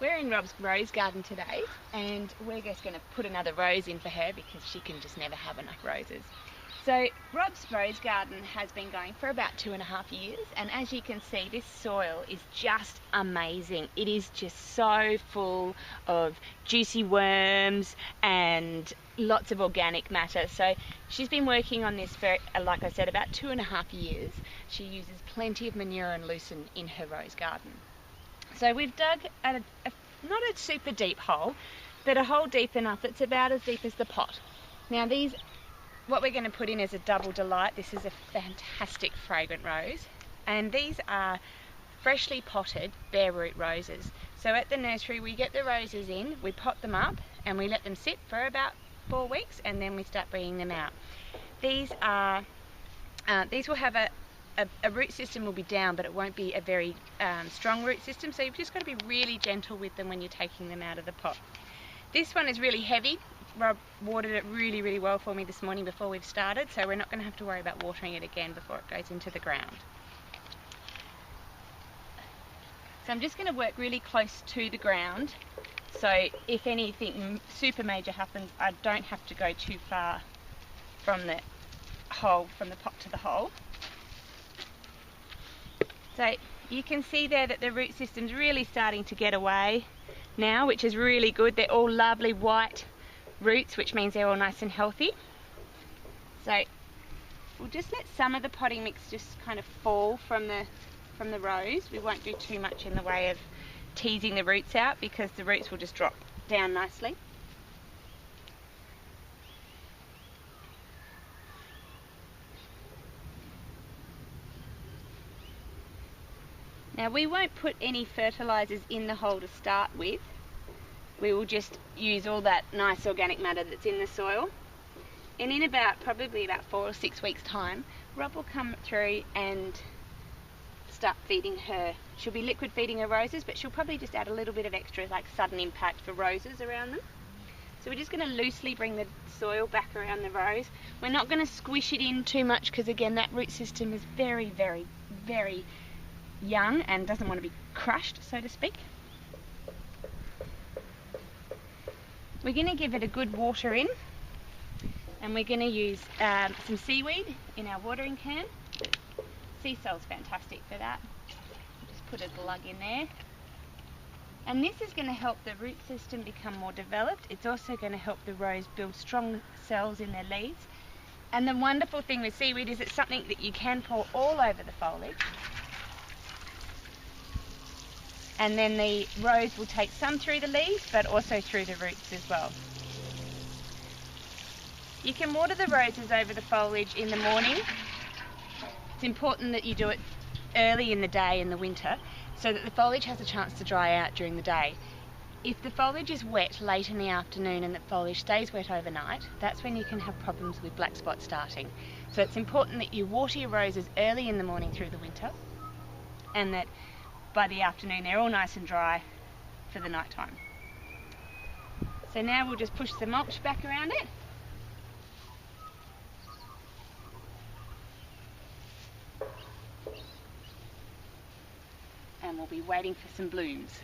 We're in Rob's rose garden today, and we're just going to put another rose in for her because she can just never have enough roses. So Rob's rose garden has been going for about 2.5 years, and as you can see, this soil is just amazing. It is just so full of juicy worms and lots of organic matter. So she's been working on this for, like I said, about 2.5 years. She uses plenty of manure and lucerne in her rose garden. So we've dug not a super deep hole, but a hole deep enough that's about as deep as the pot. Now what we're going to put in is a Double Delight. This is a fantastic fragrant rose, and these are freshly potted bare root roses. So at the nursery we get the roses in, we pot them up and we let them sit for about 4 weeks, and then we start bringing them out. These will have a root system will be down, but it won't be a very strong root system, so you've just got to be really gentle with them when you're taking them out of the pot. This one is really heavy. Rob watered it really, really well for me this morning before we've started, so we're not going to have to worry about watering it again before it goes into the ground. So I'm just going to work really close to the ground, so if anything super major happens, I don't have to go too far from the hole, from the pot to the hole. So you can see there that the root system's really starting to get away now, which is really good. They're all lovely white roots, which means they're all nice and healthy. So we'll just let some of the potting mix just kind of fall from the rose. We won't do too much in the way of teasing the roots out because the roots will just drop down nicely. Now we won't put any fertilisers in the hole to start with. We will just use all that nice organic matter that's in the soil. And in probably about 4 or 6 weeks time, Rob will come through and start feeding her. She'll be liquid feeding her roses, but she'll probably just add a little bit of extra like sudden impact for roses around them. So we're just going to loosely bring the soil back around the rose. We're not going to squish it in too much because again that root system is very, very, very young and doesn't want to be crushed, so to speak. We're going to give it a good water in, and we're going to use some seaweed in our watering can. Sea salt's fantastic for that. Just put a glug in there. And this is going to help the root system become more developed. It's also going to help the rose build strong cells in their leaves. And the wonderful thing with seaweed is it's something that you can pour all over the foliage. And then the rose will take some through the leaves, but also through the roots as well. You can water the roses over the foliage in the morning. It's important that you do it early in the day in the winter so that the foliage has a chance to dry out during the day. If the foliage is wet late in the afternoon and the foliage stays wet overnight, that's when you can have problems with black spot starting. So it's important that you water your roses early in the morning through the winter, and that by the afternoon they're all nice and dry for the night time. So now we'll just push the mulch back around it. And we'll be waiting for some blooms.